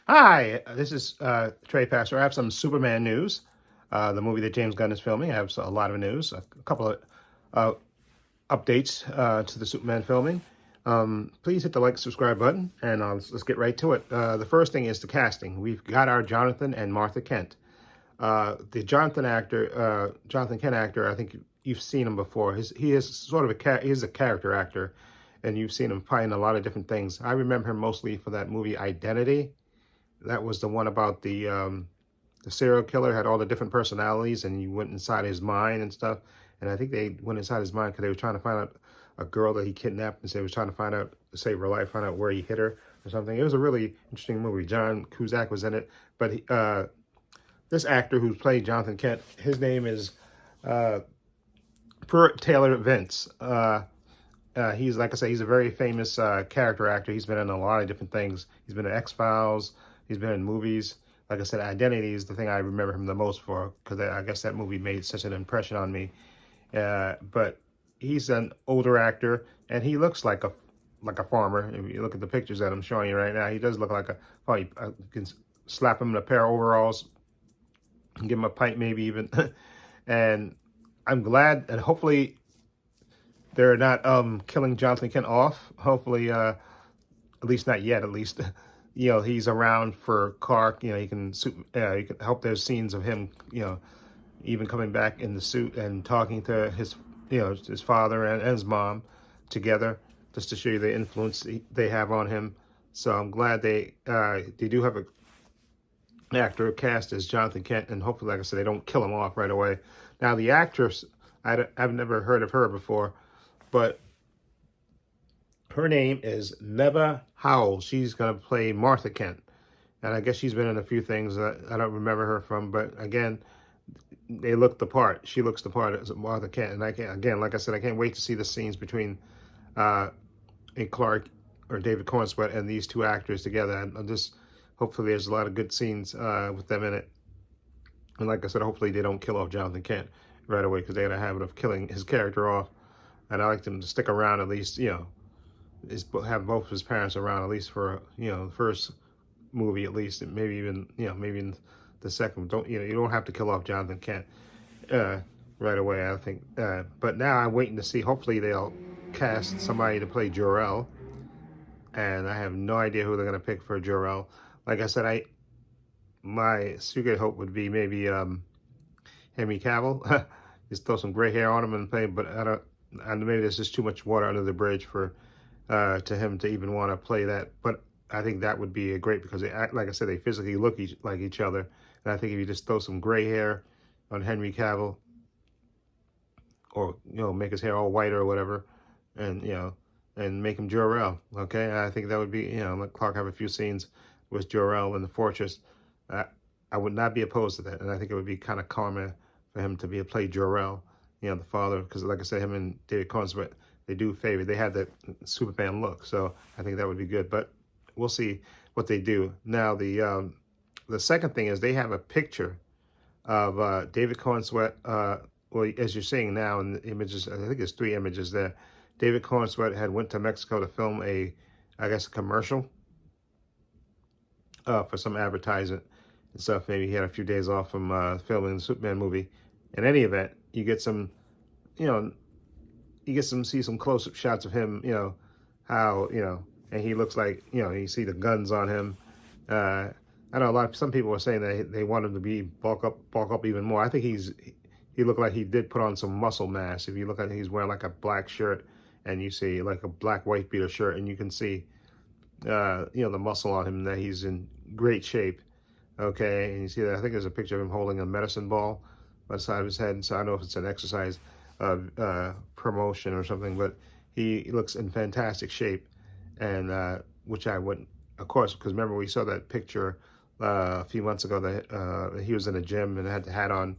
Hi, this is Trey Pastor. I have some Superman news. The movie that James Gunn is filming. I have a lot of news, a couple of uh, updates to the Superman filming. Please hit the like, subscribe button, and let's get right to it. The first thing is the casting. We've got our Jonathan and Martha Kent. The Jonathan Kent actor, I think you've seen him before. He is sort of he's a character actor, and you've seen him playing a lot of different things. I remember him mostly for that movie Identity. That was the one about the serial killer had all the different personalities, and you went inside his mind and stuff. And I think they went inside his mind because they were trying to find out a girl that he kidnapped, and so they was trying to find out, save her life, find out where he hit her or something. It was a really interesting movie. John Cusack was in it, but this actor who's played Jonathan Kent, his name is Pruitt Taylor Vince. He's, like I say, he's a very famous character actor. He's been in a lot of different things. He's been in X-Files. He's been in movies. Like I said, Identity is the thing I remember him the most for, because I guess that movie made such an impression on me. But he's an older actor, and he looks like a farmer. If you look at the pictures that I'm showing you right now, he does look like a. Probably you can slap him in a pair of overalls, and give him a pipe maybe even. And I'm glad, and hopefully they're not killing Jonathan Kent off. Hopefully, at least not yet. At least, he's around for Clark. He can help. There's scenes of him, even coming back in the suit and talking to his father and his mom together, just to show you the influence they have on him. So I'm glad they do have an actor cast as Jonathan Kent, and hopefully, like I said, they don't kill him off right away. Now the actress, I've never heard of her before, but her name is Neva Howell. She's going to play Martha Kent. And I guess she's been in a few things that I don't remember her from. But again, they look the part. She looks the part as Martha Kent. And again, like I said, I can't wait to see the scenes between Clark or David Cornsweet and these two actors together. I'm just, hopefully there's a lot of good scenes with them in it. And like I said, hopefully they don't kill off Jonathan Kent right away, because they had a habit of killing his character off. And I like them to stick around at least, have both of his parents around at least for, the first movie at least, and maybe even, maybe in the second. You don't have to kill off Jonathan Kent right away, I think. But now I'm waiting to see, hopefully they'll cast somebody to play Jor-El. And I have no idea who they're going to pick for Jor-El. Like I said, my secret hope would be maybe Henry Cavill. Just throw some gray hair on him and play, but maybe there's just too much water under the bridge for to him to even want to play that. But I think that would be great, because they act, like I said, they physically look like each other. And I think if you just throw some gray hair on Henry Cavill, or make his hair all white or whatever, and and make him Jor-El. Okay, I think that would be, let Clark have a few scenes with Jor-El in the fortress. I would not be opposed to that, and I think it would be kind of calmer for him to play Jor-El, the father, because like I said, him and David Cornsweet, they do favor. They have that Superman look, so I think that would be good. But we'll see what they do. Now the second thing is they have a picture of David Cornsweet. Well, as you're seeing now in the images, I think there's 3 images there. David Cornsweet had went to Mexico to film a commercial for some advertisement and stuff. Maybe he had a few days off from filming the Superman movie. In any event, you get some, see some close-up shots of him, how, and he looks like, you see the guns on him. I know some people were saying that they want him to be bulk up even more. I think he looked like he did put on some muscle mass. If you look at he's wearing like a black shirt, and you see like a black white beater shirt, and you can see, the muscle on him, that he's in great shape. Okay, and you see that I think there's a picture of him holding a medicine ball by the side of his head. So I don't know if it's an exercise promotion or something, but he looks in fantastic shape, and which I wouldn't, of course, because remember we saw that picture a few months ago that he was in a gym and had the hat on,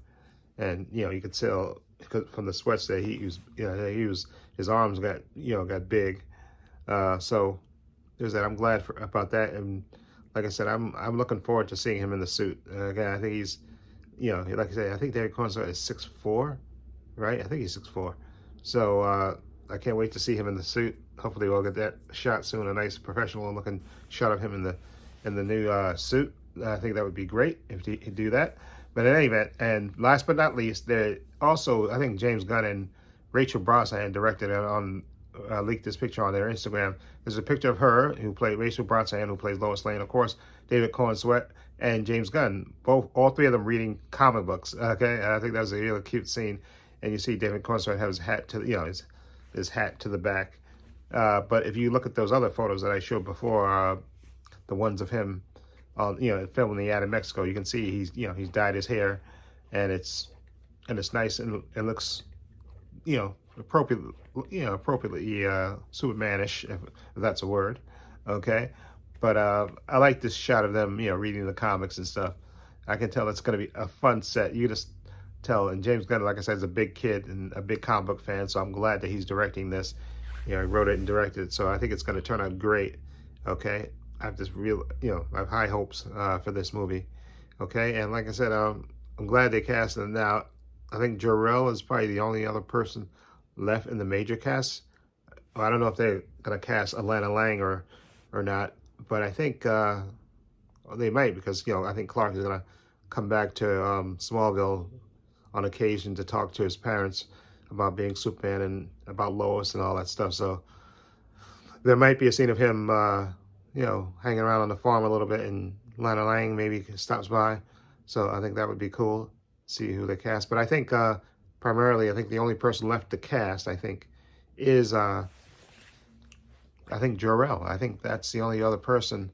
and you could tell from the sweats that he was his arms got big. So there's that. I'm glad about that, and like I said, I'm looking forward to seeing him in the suit. Again, I think he's, like I said, I think David Cornsweet is 6'4", right? I think he's 6'4". So I can't wait to see him in the suit. Hopefully we'll get that shot soon, a nice professional looking shot of him in the new suit. I think that would be great if he do that. But in any event, and last but not least, there also, I think James Gunn and Rachel Brosnahan directed it on leaked this picture on their Instagram. There's a picture of her who played Rachel Brosnahan, who plays Lois Lane, of course, David Corenswet, and James Gunn. All three of them reading comic books. Okay, and I think that was a really cute scene. And you see David Corenswet have his hat to his hat to the back. But if you look at those other photos that I showed before, the ones of him on filming the ad in Mexico, you can see he's dyed his hair, and it's nice and it looks appropriately Supermanish, if that's a word. Okay, but I like this shot of them reading the comics and stuff. I can tell it's going to be a fun set. You just tell. And James Gunn, like I said, is a big kid and a big comic book fan, so I'm glad that he's directing this. He wrote it and directed it, so I think it's going to turn out great. Okay, I have I have high hopes for this movie. Okay, and like I said, I'm glad they cast him. Now, I think Jor-El is probably the only other person left in the major cast. Well, I don't know if they're going to cast Alana Lang or not, but I think they might, because I think Clark is going to come back to Smallville on occasion to talk to his parents about being Superman and about Lois and all that stuff. So there might be a scene of him, hanging around on the farm a little bit, and Lana Lang maybe stops by. So I think that would be cool. See who they cast. But I think primarily, I think the only person left to cast, is Jor-El. I think that's the only other person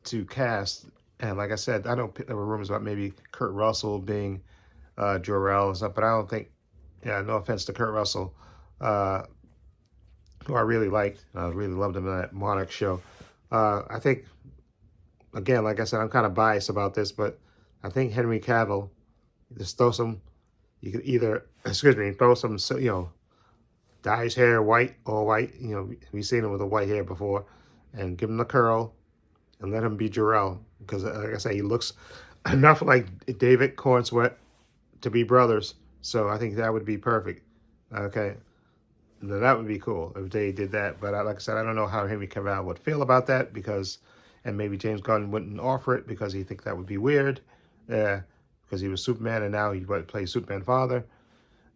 to cast. And like I said, I know there were rumors about maybe Kurt Russell being Jor-El and stuff, but I don't think, no offense to Kurt Russell, who I really liked. I really loved him in that Monarch show. I think, again, like I said, I'm kind of biased about this, but I think Henry Cavill, just throw some, you could either, throw some, dye his hair white, all white. We've seen him with the white hair before, and give him the curl and let him be Jor-El, because like I say, he looks enough like David Corenswet to be brothers. So I think that would be perfect. Okay, now that would be cool if they did that. But like I said, I don't know how Henry Cavill would feel about that, and maybe James Gunn wouldn't offer it because he thinks that would be weird. Because he was Superman and now he plays Superman father.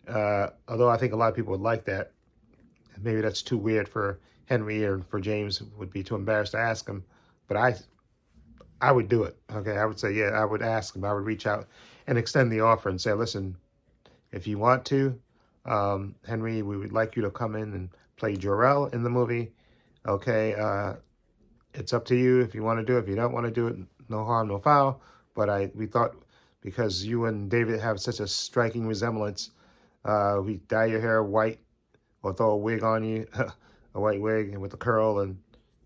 Although I think a lot of people would like that. Maybe that's too weird for Henry, or for James would be too embarrassed to ask him. But I would do it. Okay, I would say, yeah, I would ask him. I would reach out and extend the offer and say, listen, if you want to, Henry, we would like you to come in and play Jor-El in the movie. Okay, it's up to you if you want to do it. If you don't want to do it, no harm, no foul. But we thought, because you and David have such a striking resemblance, we dye your hair white or throw a wig on you, a white wig and with a curl, and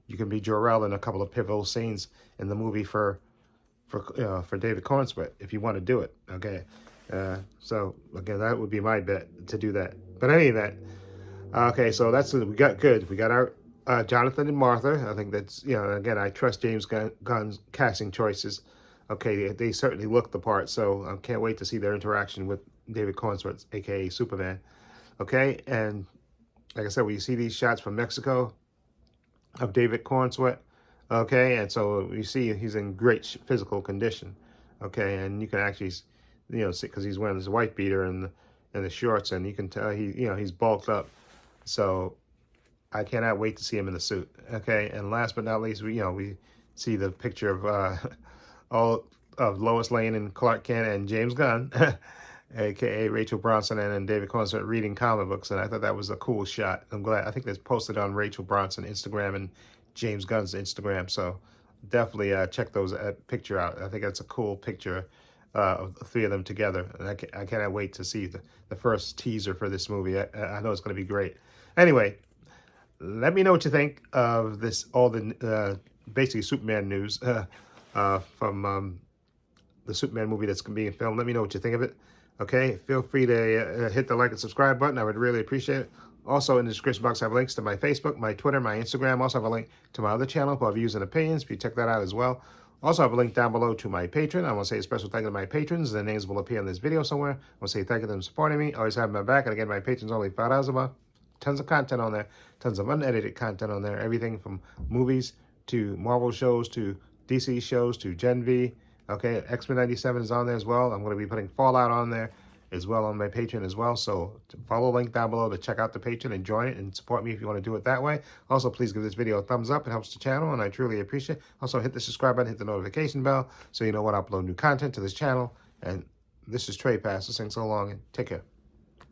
you can be Jor-El in a couple of pivotal scenes in the movie for David Corenswet, if you want to do it. Okay, so again, that would be my bet to do that. But any of that, okay, so that's we got good. We got our Jonathan and Martha. I think that's again, I trust James Gunn's casting choices. Okay, they certainly look the part, so I can't wait to see their interaction with David Corenswet, a.k.a. Superman. Okay, and like I said, we see these shots from Mexico of David Corenswet. Okay, and so you see he's in great physical condition. Okay, and you can actually, see, because he's wearing this white beater and the shorts, and you can tell he's bulked up. So I cannot wait to see him in the suit. Okay, and last but not least, we see the picture of all of Lois Lane and Clark Kent and James Gunn, a.k.a. Rachel Brosnahan and David Corenswet reading comic books, and I thought that was a cool shot. I'm glad. I think that's posted on Rachel Bronson Instagram and James Gunn's Instagram, so definitely check those picture out. I think that's a cool picture of the three of them together, and I cannot wait to see the first teaser for this movie. I know it's going to be great. Anyway, let me know what you think of this, all the basically Superman news from the Superman movie that's being filmed. Let me know what you think of it. Okay, feel free to hit the like and subscribe button. I would really appreciate it. Also, in the description box, I have links to my Facebook, my Twitter, my Instagram. Also, I have a link to my other channel called Views and Opinions. If you check that out as well. Also, I have a link down below to my Patreon. I want to say a special thank you to my patrons. Their names will appear in this video somewhere. I want to say thank you to them for supporting me. Always have my back. And again, my patrons only $5 a month. Tons of content on there. Tons of unedited content on there. Everything from movies to Marvel shows to DC shows to Gen V. Okay, X-Men 97 is on there as well. I'm going to be putting Fallout on there as well on my Patreon as well. So follow the link down below to check out the Patreon and join it and support me if you want to do it that way. Also, please give this video a thumbs up. It helps the channel, and I truly appreciate it. Also, hit the subscribe button, hit the notification bell so you know when I upload new content to this channel. And this is Trey Pass. Saying so long and take care.